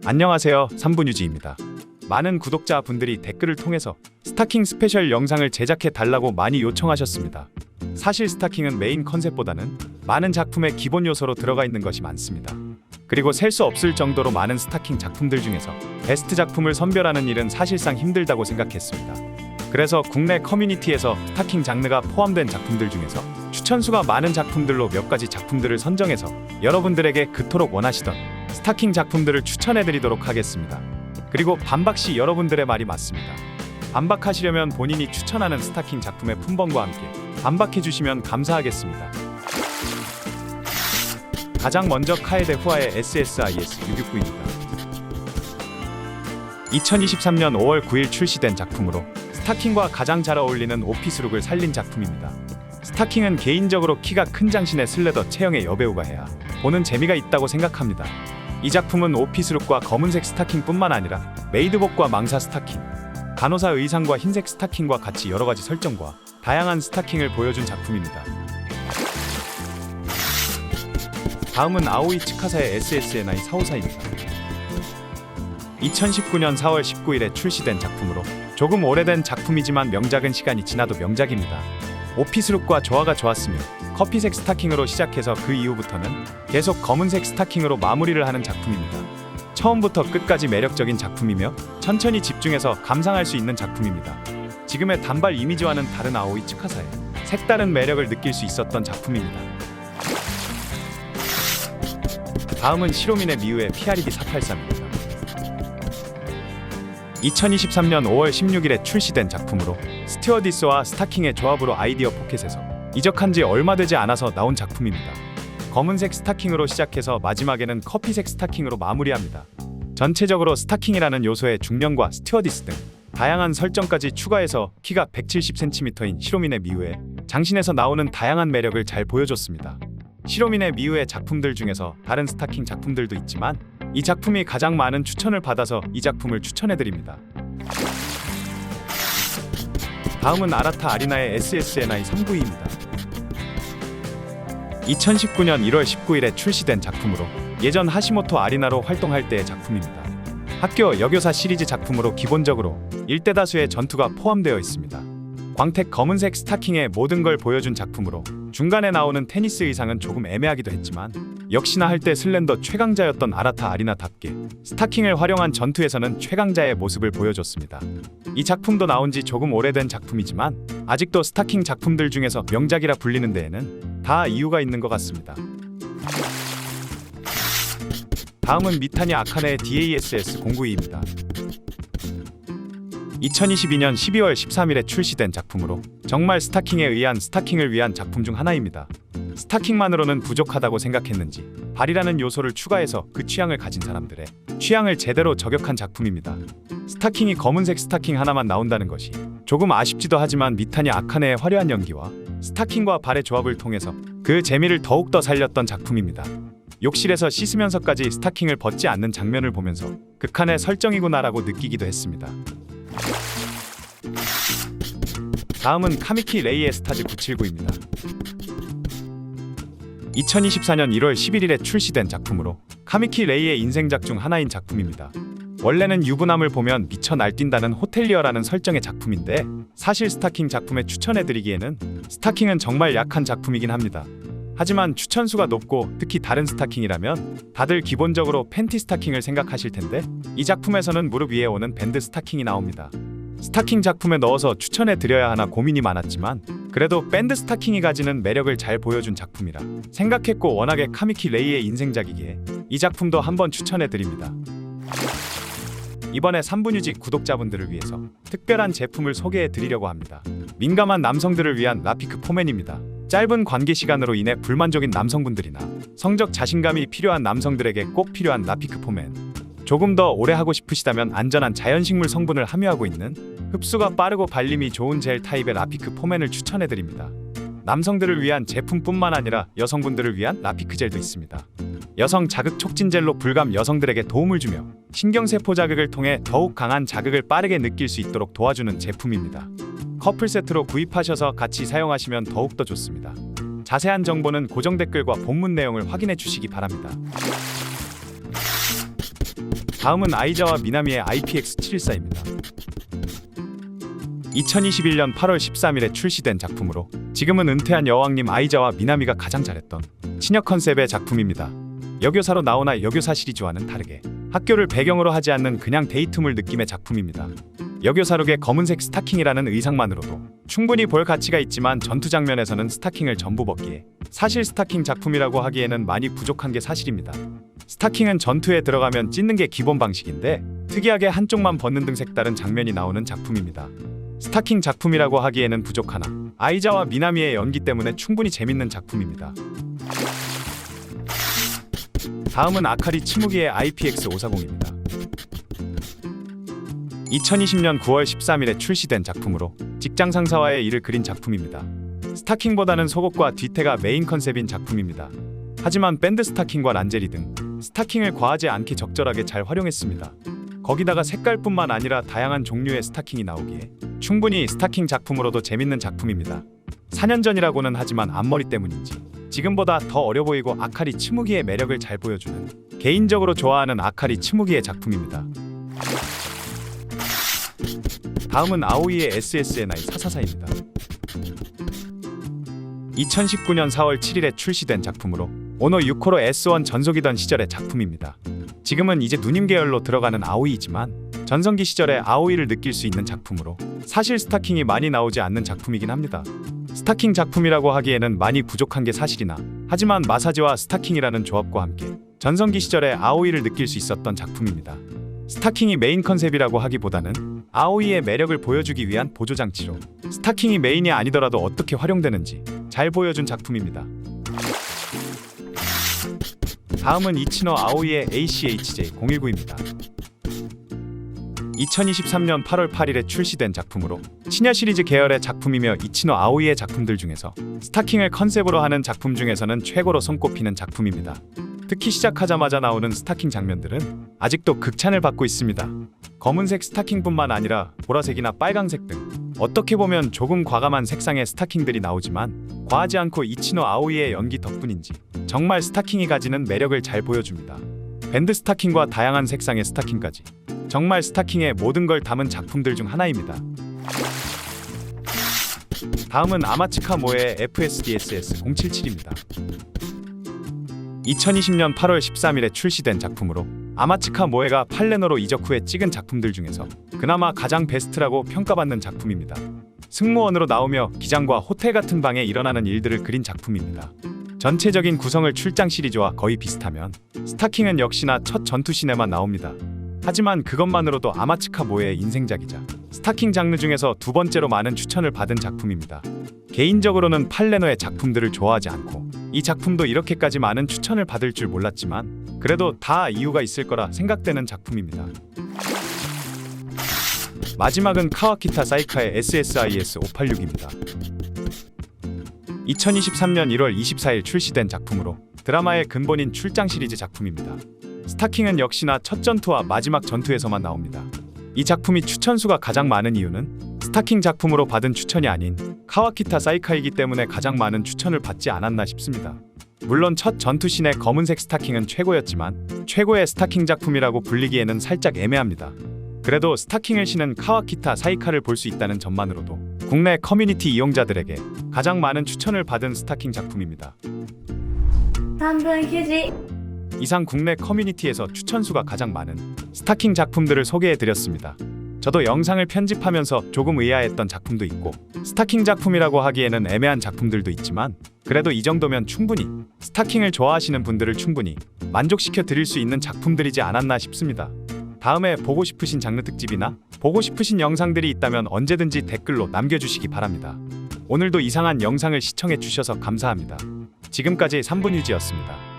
안녕하세요, 3분유지입니다. 많은 구독자분들이 댓글을 통해서 스타킹 스페셜 영상을 제작해 달라고 많이 요청하셨습니다. 사실 스타킹은 메인 컨셉보다는 많은 작품의 기본 요소로 들어가 있는 것이 많습니다. 그리고 셀 수 없을 정도로 많은 스타킹 작품들 중에서 베스트 작품을 선별하는 일은 사실상 힘들다고 생각했습니다. 그래서 국내 커뮤니티에서 스타킹 장르가 포함된 작품들 중에서 추천수가 많은 작품들로 몇 가지 작품들을 선정해서 여러분들에게 그토록 원하시던 스타킹 작품들을 추천해드리도록 하겠습니다. 그리고 반박시 여러분들의 말이 맞습니다. 반박하시려면 본인이 추천하는 스타킹 작품의 품번과 함께 반박해주시면 감사하겠습니다. 가장 먼저 카에데 후아의 SSIS 669입니다. 2023년 5월 9일 출시된 작품으로 스타킹과 가장 잘 어울리는 오피스룩을 살린 작품입니다. 스타킹은 개인적으로 키가 큰 장신의 슬레더 체형의 여배우가 해야 보는 재미가 있다고 생각합니다. 이 작품은 오피스룩과 검은색 스타킹뿐만 아니라 메이드복과 망사 스타킹, 간호사 의상과 흰색 스타킹과 같이 여러가지 설정과 다양한 스타킹을 보여준 작품입니다. 다음은 아오이 츠카사의 SSNI 454입니다. 2019년 4월 19일에 출시된 작품으로 조금 오래된 작품이지만 명작은 시간이 지나도 명작입니다. 오피스룩과 조화가 좋았으며 커피색 스타킹으로 시작해서 그 이후부터는 계속 검은색 스타킹으로 마무리를 하는 작품입니다. 처음부터 끝까지 매력적인 작품이며 천천히 집중해서 감상할 수 있는 작품입니다. 지금의 단발 이미지와는 다른 아오이 츠카사의 색다른 매력을 느낄 수 있었던 작품입니다. 다음은 시로미네 미우의 PRED 483입니다. 2023년 5월 16일에 출시된 작품으로 스튜어디스와 스타킹의 조합으로 아이디어 포켓에서 이적한 지 얼마 되지 않아서 나온 작품입니다. 검은색 스타킹으로 시작해서 마지막에는 커피색 스타킹으로 마무리합니다. 전체적으로 스타킹이라는 요소의 중량과 스튜어디스 등 다양한 설정까지 추가해서 키가 170cm인 시로미네 미우의 장신에서 나오는 다양한 매력을 잘 보여줬습니다. 시로미네 미우의 작품들 중에서 다른 스타킹 작품들도 있지만 이 작품이 가장 많은 추천을 받아서 이 작품을 추천해드립니다. 다음은 아라타 아리나의 SSNI 392입니다. 2019년 1월 19일에 출시된 작품으로 예전 하시모토 아리나로 활동할 때의 작품입니다. 학교 여교사 시리즈 작품으로 기본적으로 일대다수의 전투가 포함되어 있습니다. 광택 검은색 스타킹의 모든 걸 보여준 작품으로 중간에 나오는 테니스 의상은 조금 애매하기도 했지만 역시나 할 때 슬렌더 최강자였던 아라타 아리나답게 스타킹을 활용한 전투에서는 최강자의 모습을 보여줬습니다. 이 작품도 나온 지 조금 오래된 작품이지만 아직도 스타킹 작품들 중에서 명작이라 불리는 데에는 다 이유가 있는 것 같습니다. 다음은 미타니 아카네의 DASS 092입니다. 2022년 12월 13일에 출시된 작품으로 정말 스타킹에 의한 스타킹을 위한 작품 중 하나입니다. 스타킹만으로는 부족하다고 생각했는지 발이라는 요소를 추가해서 그 취향을 가진 사람들의 취향을 제대로 저격한 작품입니다. 스타킹이 검은색 스타킹 하나만 나온다는 것이 조금 아쉽지도 하지만 미타니 아카네의 화려한 연기와 스타킹과 발의 조합을 통해서 그 재미를 더욱더 살렸던 작품입니다. 욕실에서 씻으면서까지 스타킹을 벗지 않는 장면을 보면서 극한의 설정이구나라고 느끼기도 했습니다. 다음은 카미키 레이의 스타즈 979입니다. 2024년 1월 11일에 출시된 작품으로 카미키 레이의 인생작 중 하나인 작품입니다. 원래는 유부남을 보면 미쳐 날뛴다는 호텔리어라는 설정의 작품인데 사실 스타킹 작품에 추천해드리기에는 스타킹은 정말 약한 작품이긴 합니다. 하지만 추천수가 높고 특히 다른 스타킹이라면 다들 기본적으로 팬티 스타킹을 생각하실 텐데 이 작품에서는 무릎 위에 오는 밴드 스타킹이 나옵니다. 스타킹 작품에 넣어서 추천해드려야 하나 고민이 많았지만 그래도 밴드 스타킹이 가지는 매력을 잘 보여준 작품이라 생각했고 워낙에 카미키 레이의 인생작이기에 이 작품도 한번 추천해드립니다. 이번에 3분유지 구독자분들을 위해서 특별한 제품을 소개해드리려고 합니다. 민감한 남성들을 위한 라피크 포맨입니다. 짧은 관계 시간으로 인해 불만족인 남성분들이나 성적 자신감이 필요한 남성들에게 꼭 필요한 라피크 포맨. 조금 더 오래 하고 싶으시다면 안전한 자연식물 성분을 함유하고 있는 흡수가 빠르고 발림이 좋은 젤 타입의 라피크 포맨을 추천해드립니다. 남성들을 위한 제품뿐만 아니라 여성분들을 위한 라피크 젤도 있습니다. 여성 자극 촉진 젤로 불감 여성들에게 도움을 주며 신경세포 자극을 통해 더욱 강한 자극을 빠르게 느낄 수 있도록 도와주는 제품입니다. 커플 세트로 구입하셔서 같이 사용하시면 더욱더 좋습니다. 자세한 정보는 고정 댓글과 본문 내용을 확인해 주시기 바랍니다. 다음은 아이자와 미나미의 IPX714입니다. 2021년 8월 13일에 출시된 작품으로 지금은 은퇴한 여왕님 아이자와 미나미가 가장 잘했던 치녀 컨셉의 작품입니다. 여교사로 나오나 여교사 시리즈와는 다르게 학교를 배경으로 하지 않는 그냥 데이트물 느낌의 작품입니다. 여교사룩의 검은색 스타킹이라는 의상만으로도 충분히 볼 가치가 있지만 전투 장면에서는 스타킹을 전부 벗기에 사실 스타킹 작품이라고 하기에는 많이 부족한 게 사실입니다. 스타킹은 전투에 들어가면 찢는 게 기본 방식인데 특이하게 한쪽만 벗는 등 색다른 장면이 나오는 작품입니다. 스타킹 작품이라고 하기에는 부족하나 아이자와 미나미의 연기 때문에 충분히 재밌는 작품입니다. 다음은 아카리 치무기의 IPX540입니다. 2020년 9월 13일에 출시된 작품으로 직장 상사와의 일을 그린 작품입니다. 스타킹보다는 속옷과 뒤태가 메인 컨셉인 작품입니다. 하지만 밴드 스타킹과 란제리 등 스타킹을 과하지 않게 적절하게 잘 활용했습니다. 거기다가 색깔뿐만 아니라 다양한 종류의 스타킹이 나오기에 충분히 스타킹 작품으로도 재밌는 작품입니다. 4년 전이라고는 하지만 앞머리 때문인지 지금보다 더 어려 보이고 아카리 치무기의 매력을 잘 보여주는 개인적으로 좋아하는 아카리 치무기의 작품입니다. 다음은 아오이의 SSNI 444입니다. 2019년 4월 7일에 출시된 작품으로 오노 유코로 S1 전속이던 시절의 작품입니다. 지금은 이제 누님 계열로 들어가는 아오이이지만 전성기 시절의 아오이를 느낄 수 있는 작품으로 사실 스타킹이 많이 나오지 않는 작품이긴 합니다. 스타킹 작품이라고 하기에는 많이 부족한 게 사실이나 하지만 마사지와 스타킹이라는 조합과 함께 전성기 시절의 아오이를 느낄 수 있었던 작품입니다. 스타킹이 메인 컨셉이라고 하기보다는 아오이의 매력을 보여주기 위한 보조장치로 스타킹이 메인이 아니더라도 어떻게 활용되는지 잘 보여준 작품입니다. 다음은 이치노 아오이의 ACHJ019입니다. 2023년 8월 8일에 출시된 작품으로 치녀 시리즈 계열의 작품이며 이치노 아오이의 작품들 중에서 스타킹을 컨셉으로 하는 작품 중에서는 최고로 손꼽히는 작품입니다. 특히 시작하자마자 나오는 스타킹 장면들은 아직도 극찬을 받고 있습니다. 검은색 스타킹뿐만 아니라 보라색이나 빨강색 등 어떻게 보면 조금 과감한 색상의 스타킹들이 나오지만 과하지 않고 이치노 아오이의 연기 덕분인지 정말 스타킹이 가지는 매력을 잘 보여줍니다. 밴드 스타킹과 다양한 색상의 스타킹까지 정말 스타킹의 모든 걸 담은 작품들 중 하나입니다. 다음은 아마츠카 모에의 FSDSS 077입니다. 2020년 8월 13일에 출시된 작품으로 아마츠카 모에가 팔레노로 이적 후에 찍은 작품들 중에서 그나마 가장 베스트라고 평가받는 작품입니다. 승무원으로 나오며 기장과 호텔 같은 방에 일어나는 일들을 그린 작품입니다. 전체적인 구성을 출장 시리즈와 거의 비슷하면 스타킹은 역시나 첫 전투씬에만 나옵니다. 하지만 그것만으로도 아마츠카 모에의 인생작이자 스타킹 장르 중에서 두 번째로 많은 추천을 받은 작품입니다. 개인적으로는 팔레노의 작품들을 좋아하지 않고 이 작품도 이렇게까지 많은 추천을 받을 줄 몰랐지만 그래도 다 이유가 있을 거라 생각되는 작품입니다. 마지막은 카와키타 사이카의 SSIS 586입니다. 2023년 1월 24일 출시된 작품으로 드라마의 근본인 출장 시리즈 작품입니다. 스타킹은 역시나 첫 전투와 마지막 전투에서만 나옵니다. 이 작품이 추천수가 가장 많은 이유는 스타킹 작품으로 받은 추천이 아닌 카와키타 사이카이기 때문에 가장 많은 추천을 받지 않았나 싶습니다. 물론 첫 전투씬의 검은색 스타킹은 최고였지만 최고의 스타킹 작품이라고 불리기에는 살짝 애매합니다. 그래도 스타킹을 신은 카와키타 사이카를 볼 수 있다는 점만으로도 국내 커뮤니티 이용자들에게 가장 많은 추천을 받은 스타킹 작품입니다. 3분 휴지. 이상 국내 커뮤니티에서 추천수가 가장 많은 스타킹 작품들을 소개해드렸습니다. 저도 영상을 편집하면서 조금 의아했던 작품도 있고 스타킹 작품이라고 하기에는 애매한 작품들도 있지만 그래도 이 정도면 충분히 스타킹을 좋아하시는 분들을 충분히 만족시켜 드릴 수 있는 작품들이지 않았나 싶습니다. 다음에 보고 싶으신 장르 특집이나 보고 싶으신 영상들이 있다면 언제든지 댓글로 남겨주시기 바랍니다. 오늘도 이상한 영상을 시청해 주셔서 감사합니다. 지금까지 3분 유지였습니다.